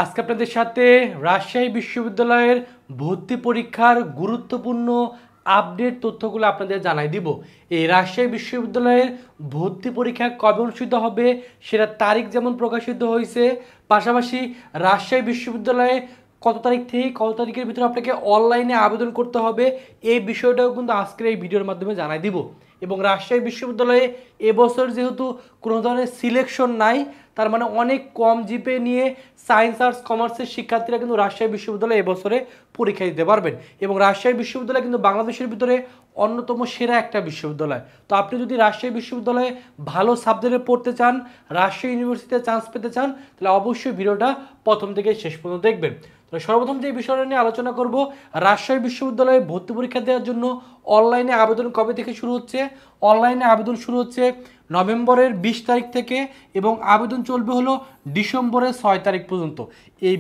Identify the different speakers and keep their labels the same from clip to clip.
Speaker 1: আজকে আপনাদের সাথে রাজশাহী বিশ্ববিদ্যালয়ের ভর্তি পরীক্ষার গুরুত্বপূর্ণ আপডেট তথ্যগুলো আপনাদের জানাই দিব। এই রাজশাহী বিশ্ববিদ্যালয়ের ভর্তি পরীক্ষা কবে অনুষ্ঠিত হবে সেটা তারিখ যেমন প্রকাশিত হয়েছে, পাশাপাশি রাজশাহী বিশ্ববিদ্যালয়ে কত তারিখ থেকে কত তারিখের ভিতরে আপনাকে অনলাইনে আবেদন করতে হবে এই বিষয়টাও কিন্তু আজকের এই ভিডিওর মাধ্যমে জানাই দিব। এবং রাজশাহী বিশ্ববিদ্যালয়ে এবছর যেহেতু কোনো ধরনের সিলেকশন নাই, তার মানে অনেক কম জিপে নিয়ে সায়েন্স আর্টস কমার্সের শিক্ষার্থীরা কিন্তু রাজশাহী বিশ্ববিদ্যালয়ে এবছরে পরীক্ষা দিতে পারবেন। এবং রাজশাহী বিশ্ববিদ্যালয় কিন্তু বাংলাদেশের ভিতরে অন্যতম সেরা একটা বিশ্ববিদ্যালয়। তো আপনি যদি রাজশাহী বিশ্ববিদ্যালয়ে ভালো সাবজেক্টে পড়তে চান, রাজশাহী ইউনিভার্সিটিতে চান্স পেতে চান, তাহলে অবশ্যই ভিডিওটা প্রথম থেকে শেষ পর্যন্ত দেখবেন। সর্বপ্রথম যে বিষয়টা নিয়ে আলোচনা করব, রাজশাহী বিশ্ববিদ্যালয়ে ভর্তি পরীক্ষা দেওয়ার জন্য অনলাইনে আবেদন কবে থেকে শুরু হচ্ছে। অনলাইনে আবেদন শুরু হচ্ছে নভেম্বরের 20 তারিখ থেকে এবং আবেদন চলবে হলো ডিসেম্বরের 6 তারিখ পর্যন্ত। এই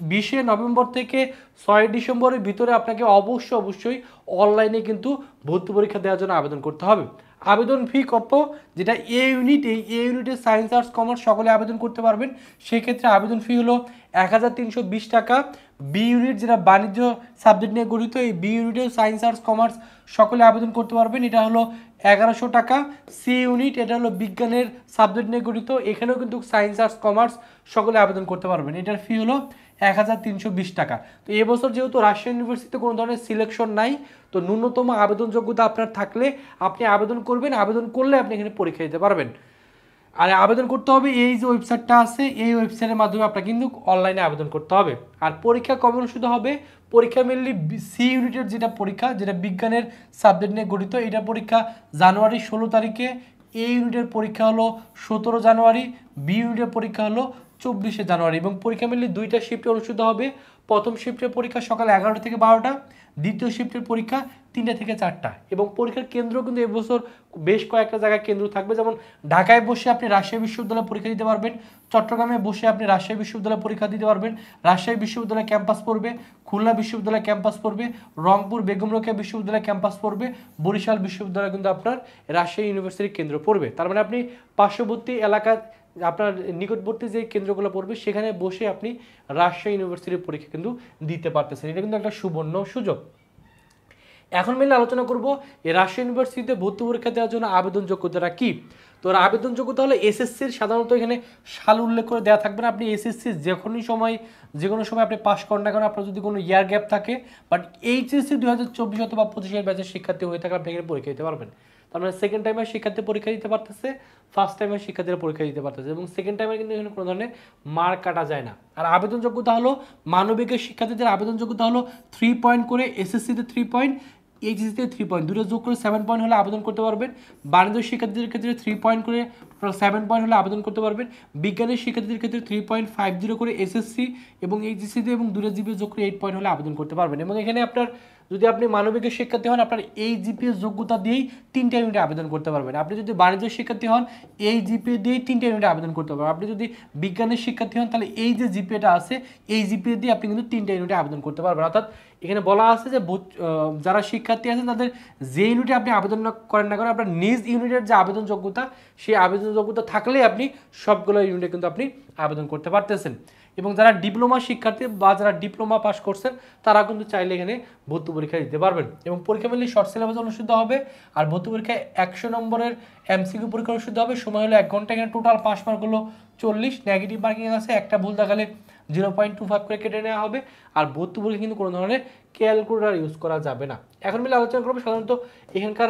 Speaker 1: 20শে নভেম্বর থেকে 6 ডিসেম্বরের ভিতরে আপনাকে অবশ্যই অনলাইনে কিন্তু ভর্তি পরীক্ষা দেওয়ার জন্য আবেদন করতে হবে। আবেদন ফি কত, যেটা এ ইউনিট, এই এ ইউনিটে সায়েন্স আর্টস কমার্স সকলে আবেদন করতে পারবেন। সেক্ষেত্রে আবেদন ফি হলো 1320 টাকা। বি ইউনিট যেটা বাণিজ্য সাবজেক্ট নিয়ে গঠিত, এই বি ইউনিটে সায়েন্স আর্টস কমার্স সকলে আবেদন করতে পারবেন, এটা হলো 1100 টাকা। সি ইউনিট, এটা হলো বিজ্ঞানের সাবজেক্ট নিয়ে গঠিত, এখানেও কিন্তু সায়েন্স আর্টস কমার্স সকলে আবেদন করতে পারবেন, এটার ফি হলো 1320 টাকা। তো এবছর যেহেতু রাজশাহী ইউনিভার্সিটিতে কোনো ধরনের সিলেকশন নাই, তো ন্যূনতম আবেদন যোগ্যতা আপনার থাকলে আপনি আবেদন করবেন, আবেদন করলে আপনি এখানে পরীক্ষা দিতে পারবেন। আর আবেদন করতে হবে এই যে ওয়েবসাইটটা আছে, এই ওয়েবসাইটের মাধ্যমে আপনাকে কিন্তু অনলাইনে আবেদন করতে হবে। আর পরীক্ষা কবে অনুষ্ঠিত হবে? পরীক্ষা মেনলি সি ইউনিটের যেটা পরীক্ষা, যেটা বিজ্ঞানের সাবজেক্ট নিয়ে গঠিত, এটা পরীক্ষা জানুয়ারি 16 তারিখে। এ ইউনিটের পরীক্ষা হলো 17 জানুয়ারি, বি ইউনিটের পরীক্ষা হলো 24শে জানুয়ারি। এবং পরীক্ষা মেনলি দুইটা শিফটে অনুষ্ঠিত হবে। প্রথম শিফটের পরীক্ষা সকাল 11টা থেকে 12টা, দ্বিতীয় শিফটের পরীক্ষা 3টা থেকে 4টা। এবং পরীক্ষার কেন্দ্র কিন্তু এবছর বেশ কয়েকটা জায়গায় কেন্দ্র থাকবে, যেমন ঢাকায় বসে আপনি রাজশাহী বিশ্ববিদ্যালয়ে পরীক্ষা দিতে পারবেন, চট্টগ্রামে বসে আপনি রাজশাহী বিশ্ববিদ্যালয়ে পরীক্ষা দিতে পারবেন, রাজশাহী বিশ্ববিদ্যালয় ক্যাম্পাস পড়বে, খুলনা বিশ্ববিদ্যালয় ক্যাম্পাস পড়বে, রংপুর বেগম রোকেয়া বিশ্ববিদ্যালয় ক্যাম্পাস পড়বে, বরিশাল বিশ্ববিদ্যালয় কিন্তু আপনার রাজশাহী ইউনিভার্সিটির কেন্দ্র পড়বে। তার মানে আপনি পার্শ্ববর্তী এলাকা, আপনার নিকটবর্তী যে কেন্দ্রগুলো পড়বে সেখানে বসে আপনি রাজশাহী ইউনিভার্সিটির পরীক্ষা কিন্তু দিতে পারতেছেন। এটা কিন্তু একটা সুবর্ণ সুযোগ। এখন মেনলি আলোচনা করব এই রাজশাহী ইউনিভার্সিটিতে ভর্তি পরীক্ষা দেওয়ার জন্য আবেদন যোগ্যতাটা কি। তো আবেদন যোগ্যতা হলো এসএসসির, সাধারণত এখানে সাল উল্লেখ করে দেওয়া থাকবে না, আপনি এসএসসি যে কোনো সময় আপনি পাস করেন না কেন, আপনার যদি কোনো ইয়ার গ্যাপ থাকে, বাট এইচএসসি 2024 অথবা 25 ব্যাচের শিক্ষার্থী হয়ে থাকে আপনি এখানে পরীক্ষা দিতে পারবেন। তার মানে সেকেন্ড টাইমের শিক্ষার্থী পরীক্ষা দিতে পারতেছে, ফার্স্ট টাইমের শিক্ষার্থীরা পরীক্ষা দিতে পারতেছে, এবং সেকেন্ড টাইমের কিন্তু এখানে কোনো ধরনের মার্ক কাটা যায় না। আর আবেদন যোগ্যতা হলো মানবিকের শিক্ষার্থীদের আবেদন যোগ্যতা হলো 3 পয়েন্ট করে, এসএসসিতে 3 পয়েন্ট, এইচএসসিতে 3 পয়েন্ট, দুটো যোগ করে 7 পয়েন্ট হলে আবেদন করতে পারবেন। বাণিজ্য শিক্ষার্থীদের ক্ষেত্রে 3 পয়েন্ট করে 7 পয়েন্ট হলে আবেদন করতে পারবেন। বিজ্ঞানের শিক্ষার্থীদের ক্ষেত্রে 3.50 করে এসএসসি এবং এইচএসসিতে এবং দুটো জিপিএ যোগ করে 8 পয়েন্ট হলে আবেদন করতে পারবেন। এবং এখানে আপনার যদি আপনি মানবিকের শিক্ষার্থী হন, আপনার এই জিপিএ যোগ্যতা দিয়েই 3টা ইউনিটে আবেদন করতে পারবেন। আপনি যদি বাণিজ্য শিক্ষার্থী হন, এই জিপিএ দিয়েই 3টা ইউনিটে আবেদন করতে পারবেন। আপনি যদি বিজ্ঞানের শিক্ষার্থী হন, তাহলে এই যে জিপিএটা আছে, এই জিপিএ দিয়ে আপনি কিন্তু 3টা ইউনিটে আবেদন করতে পারবেন। অর্থাৎ এখানে বলা আছে যে যারা শিক্ষার্থী আছেন তাদের যে ইউনিটে আপনি আবেদন করেন না করেন, আপনার নিজ ইউনিটের যে আবেদন যোগ্যতা, সেই আবেদন যোগ্যতা থাকলেই আপনি সবগুলো ইউনিটে কিন্তু আপনি আবেদন করতে পারতেছেন। এবং যারা ডিপ্লোমা শিক্ষার্থী বা যারা ডিপ্লোমা পাস করছেন তারা কিন্তু চাইলে এখানে ভর্তি পরীক্ষা দিতে পারবেন। এবং পরীক্ষা মেনলি শর্ট সিলেবাস অনুষ্ঠিত হবে। আর ভর্তি পরীক্ষায় 100 নম্বরের এমসিকিউ পরীক্ষা অনুষ্ঠিত হবে, সময় হলো 1 ঘন্টা। এখানে টোটাল পাস মার্ক হলো 40, নেগেটিভ মার্কিং আছে, একটা ভুল দেখালে 0.25 করে কেটে নেওয়া হবে। আর ভর্তি পরীক্ষা কিন্তু কোনো ধরনের ক্যালকুলেটর ইউজ করা যাবে না। এখন মিলে আলোচনা করবো সাধারণত এখানকার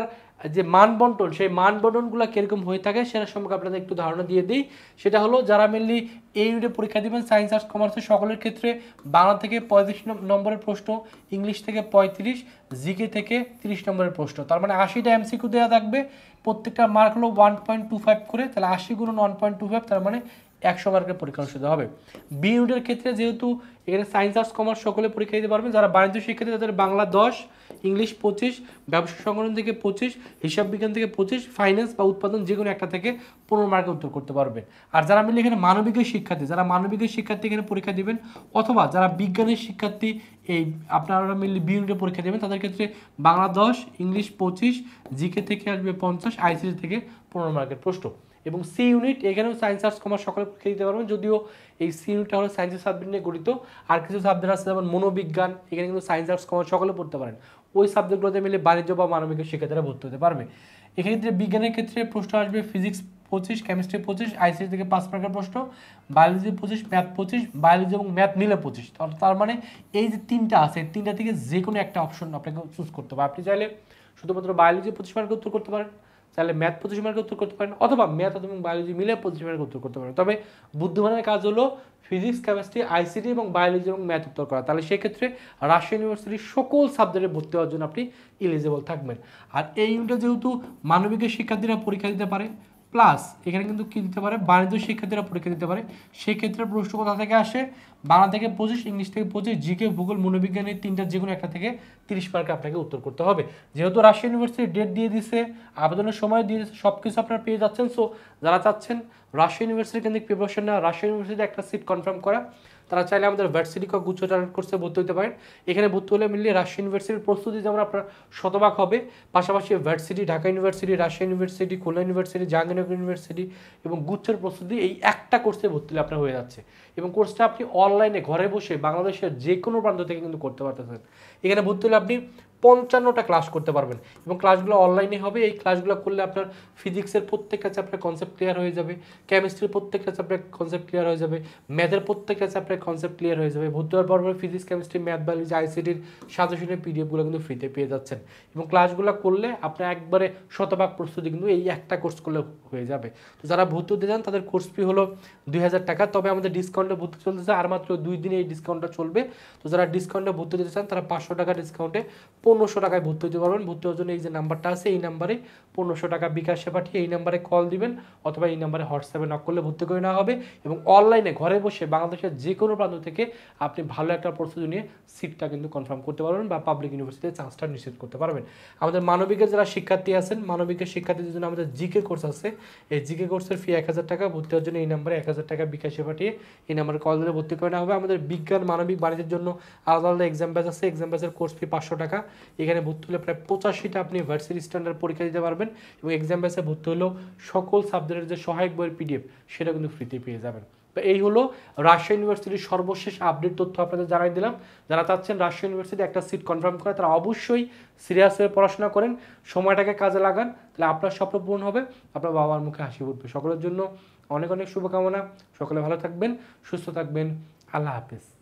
Speaker 1: যে মানবন্টন, সেই মানবন্টনগুলো কীরকম হয়ে থাকে সেটা সম্পর্কে আপনাদের একটু ধারণা দিয়ে দিই। সেটা হলো যারা মেনলি এই ইউনিটে পরীক্ষা দেবেন সায়েন্স আর্টস কমার্সের সকলের ক্ষেত্রে বাংলা থেকে 35 নম্বরের প্রশ্ন, ইংলিশ থেকে 35, জিকে থেকে 30 নম্বরের প্রশ্ন, তার মানে 80টা এমসিকিউ দেওয়া থাকবে। প্রত্যেকটা মার্ক হলো 1.25 করে, তাহলে 80 গুণ 1.25, তার মানে 100 মার্কের পরীক্ষা অনুষ্ঠিত হবে। বি ইউনিটের ক্ষেত্রে যেহেতু এখানে সায়েন্স আর্টস কমার্স সকলে পরীক্ষা দিতে পারবেন। যারা বাণিজ্য শিক্ষার্থী তাদের বাংলা 10, ইংলিশ 25, ব্যবসা সংগঠন থেকে 25, হিসাব বিজ্ঞান থেকে 25, ফাইন্যান্স বা উৎপাদন যে কোনো একটা থেকে 15 মার্কে উত্তর করতে পারবেন। আর যারা মিলে এখানে মানবিকের শিক্ষার্থী, যারা মানবিকের শিক্ষার্থী এখানে পরীক্ষা দিবেন, অথবা যারা বিজ্ঞানের শিক্ষার্থী এই আপনারা মিলে বি ইউনিটে পরীক্ষা দেবেন, তাদের ক্ষেত্রে বাংলা 10, ইংলিশ 25, জিকে থেকে আসবে 50, আইসিসি থেকে 15 মার্কের প্রশ্ন। এবং সি ইউনিট এখানেও সায়েন্স আর্টস কমার্স সকলে পরীক্ষা দিতে পারবেন, যদিও এই সি ইউনিটটা হলো সায়েন্সের সাবজেক্ট নিয়ে গঠিত। আর কিছু সাবজেক্ট আছে যেমন মনোবিজ্ঞান, এখানে কিন্তু সায়েন্স আর্টস কমার্স সকলে পড়তে পারেন। ওই সাবজেক্টগুলোতে মিলে বাণিজ্য বা মানবিকের শিক্ষার্থীরা ভর্তি হতে পারবে। এক্ষেত্রে বিজ্ঞানের ক্ষেত্রে প্রশ্ন আসবে ফিজিক্স 25, কেমিস্ট্রি 25, আইসিটি থেকে 5 মার্কের প্রশ্ন, বায়োলজি 25, ম্যাথ 25, বায়োলজি এবং ম্যাথ মিলে 25। তার মানে এই যে তিনটা আছে, তিনটা থেকে যে কোনো একটা অপশন আপনাকে চুজ করতে হবে। আপনি চাইলে শুধুমাত্র বায়োলজি 25 মার্কের উত্তর করতে পারেন, চাইলে ম্যাথ 25 মার্কের উত্তর করতে পারেন, অথবা ম্যাথ এবং বায়োলজি মিলে 25 মার্কের উত্তর করতে পারেন। তবে বুদ্ধিমানের কাজ হলো ফিজিক্স, কেমিস্ট্রি, আইসিটি এবং বায়োলজি এবং ম্যাথ উত্তর করা। তাহলে সেক্ষেত্রে রাজশাহী ইউনিভার্সিটির সকল সাবজেক্টে ভর্তি হওয়ার জন্য আপনি এলিজিবল থাকবেন। আর এই ইউনিটে যেহেতু মানবিকের শিক্ষার্থীরা পরীক্ষা দিতে পারে, প্লাস এখানে কিন্তু কি দিতে পারে, বাণিজ্য শিক্ষার্থীরা পরীক্ষা দিতে পারে, সেক্ষেত্রে প্রশ্ন কোথা থেকে আসে, বাংলা থেকে 25, ইংলিশ থেকে 25, জিকে, ভূগোল, মনোবিজ্ঞানের তিনটার যে কোনো একটা থেকে 30 মার্কে আপনাকে উত্তর করতে হবে। যেহেতু রাজশাহী ইউনিভার্সিটি ডেট দিয়ে দিচ্ছে, আবেদনের সময় দিয়ে দিচ্ছে, সব কিছু আপনারা পেয়ে যাচ্ছেন। সো যারা চাচ্ছেন রাজশাহী ইউনিভার্সিটি কেন্দ্রিক প্রিপারেশন না, রাজশাহী ইউনিভার্সিটিতে একটা সিট কনফার্ম করা, তারা চাইলে আমাদের ভার্সিটি গুচ্ছ টার্গেট কোর্সে ভর্তি হতে পারেন। এখানে ভর্তি হলে মিলিয়ে রাজশাহী ইউনিভার্সিটির প্রস্তুতি যেমন আপনার শতভাগ হবে, পাশাপাশি varsity, Dhaka university, Rajshahi university, Khulna university, Jahangirnagar university এবং গুচ্ছের প্রস্তুতি এই একটা কোর্সে ভর্তি হলে আপনার হয়ে যাচ্ছে। এবং কোর্সটা আপনি অনলাইনে ঘরে বসে বাংলাদেশের যে কোনো প্রান্ত থেকে কিন্তু করতে পারতেছেন। এখানে ভর্তি হলে আপনি 55টা ক্লাস করতে পারবেন এবং ক্লাসগুলো অনলাইনে হবে। এই ক্লাসগুলো করলে আপনার ফিজিক্সের প্রত্যেকটা চ্যাপ্টার কনসেপ্ট ক্লিয়ার হয়ে যাবে, কেমিস্ট্রির প্রত্যেকটা চ্যাপ্টার কনসেপ্ট ক্লিয়ার হয়ে যাবে, ম্যাথের প্রত্যেকটা চ্যাপ্টার কনসেপ্ট ক্লিয়ার হয়ে যাবে। ভর্তি হওয়ার পর ফিজিক্স, কেমিস্ট্রি, ম্যাথ, বায়োলজি, আইসিটির সাজেশনের পিডিএফগুলো কিন্তু ফ্রিতে পেয়ে যাচ্ছেন এবং ক্লাসগুলো করলে আপনার একবারে শতভাগ প্রস্তুতি কিন্তু এই একটা কোর্স করলে হয়ে যাবে। তো যারা ভর্তি হতে চান তাদের কোর্স ফি হলো 2000 টাকা। তবে আমাদের ডিসকাউন্টে ভর্তি চলতেছে, আর মাত্র 2 দিনে এই ডিসকাউন্টটা চলবে। তো যারা ডিসকাউন্টে ভর্তি হতে চান তারা 500 টাকা ডিসকাউন্টে 1500 টাকায় ভর্তি হতে পারবেন। ভর্তি হওয়ার জন্য এই যে নাম্বারটা আছে, এই নাম্বারে 1500 টাকা বিকাশে পাঠিয়ে এই নাম্বারে কল দিবেন, অথবা এই নাম্বারে হোয়াটসঅ্যাপে নক করলে ভর্তি করে নেওয়া হবে। এবং অনলাইনে ঘরে বসে বাংলাদেশের যে কোনো প্রান্ত থেকে আপনি ভালো একটা প্রস্তুতি নিয়ে সিটটা কিন্তু কনফার্ম করতে পারবেন বা পাবলিক ইউনিভার্সিটিতে চান্সটা নিশ্চিত করতে পারবেন। আমাদের মানবিকের যারা শিক্ষার্থী আছেন, মানবিকের শিক্ষার্থীদের জন্য আমাদের জিকে কোর্স আছে। এই জিকে কোর্সের ফি 1000 টাকা। ভর্তি হওয়ার জন্য এই নাম্বারে 1000 টাকা বিকাশে পাঠিয়ে এই নাম্বারে কল দিলে ভর্তি করে নেওয়া হবে। আমাদের বিজ্ঞান, মানবিক, বাণিজ্যের জন্য আলাদা আলাদা এক্সাম ব্যাচ আছে। এক্সাম ব্যাচের কোর্স ফি 500 টাকা। এখানে ভর্তি হলে প্রায় 85টা আপনি ভার্সিটি স্ট্যান্ডার্ড পরীক্ষা দিতে পারবেন এবং এক্সাম ব্যাচে ভর্তি হলেও সকল সাবজেক্টের যে সহায়ক বইয়ের পিডিএফ সেটা কিন্তু ফ্রিতে পেয়ে যাবেন। তো এই হলো রাজশাহী ইউনিভার্সিটির সর্বশেষ আপডেট তথ্য আপনাদের জানাই দিলাম। যারা চাচ্ছেন রাজশাহী ইউনিভার্সিটি একটা সিট কনফার্ম করে তারা অবশ্যই সিরিয়াস হয়ে পড়াশোনা করেন, সময়টাকে কাজে লাগান, তাহলে আপনার স্বপ্ন পূরণ হবে, আপনার বাবার মুখে হাসি উঠবে। সকলের জন্য অনেক অনেক শুভকামনা। সকলে ভালো থাকবেন, সুস্থ থাকবেন। আল্লাহ হাফেজ।